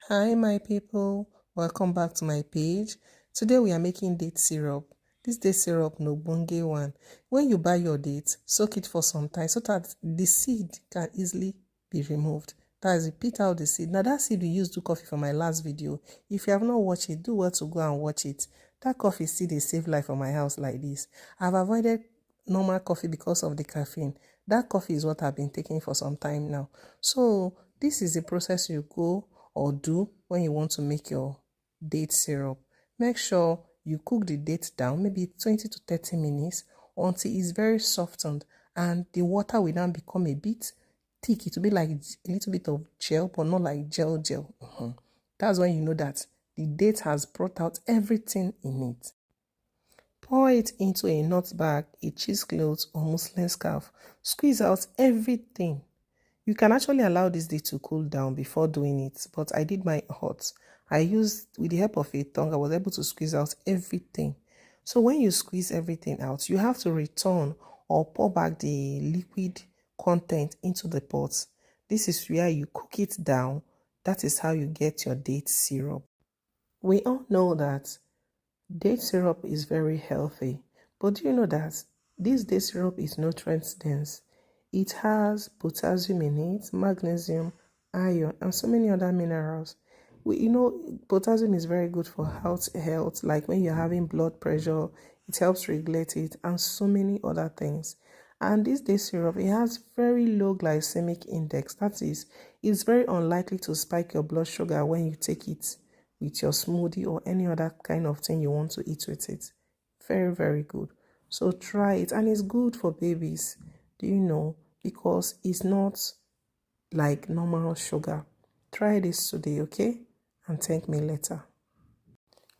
Hi my people, welcome back to my page. Today we are making date syrup. This date syrup no bonge one. When you buy your date, soak it for some time so that the seed can easily be removed. That is, you pick out the seed. Now that seed we used to coffee for my last video. If you have not watched it, do well to go and watch it. That coffee seed dey save life for my house like this. I've avoided normal coffee because of the caffeine. That coffee is what I've been taking for some time now. So this is the process you go or do when you want to make your date syrup. Make sure you cook the date down maybe 20 to 30 minutes until it's very softened and the water will now become a bit thick. It will be like a little bit of gel, but not like gel. That's when you know that the date has brought out everything in it. Pour it into a nut bag, a cheesecloth or muslin scarf. Squeeze out everything. You can actually allow this date to cool down before doing it, but I did my hot. I used, with the help of a tongue, I was able to squeeze out everything. So when you squeeze everything out, you have to return or pour back the liquid content into the pot. This is where you cook it down. That is how you get your date syrup. We all know that date syrup is very healthy, but do you know that this date syrup is nutrient dense? It has potassium in it, magnesium, iron, and so many other minerals. Potassium is very good for health, like when you're having blood pressure, it helps regulate it, and so many other things. And this day syrup, it has very low glycemic index. That is, it's very unlikely to spike your blood sugar when you take it with your smoothie or any other kind of thing you want to eat with it. Very, very good. So try it, and it's good for babies. Do you know? Because it's not like normal sugar. Try this today, okay? And thank me later.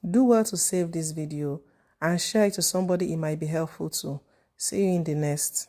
Do well to save this video and share it to somebody it might be helpful to. See you in the next.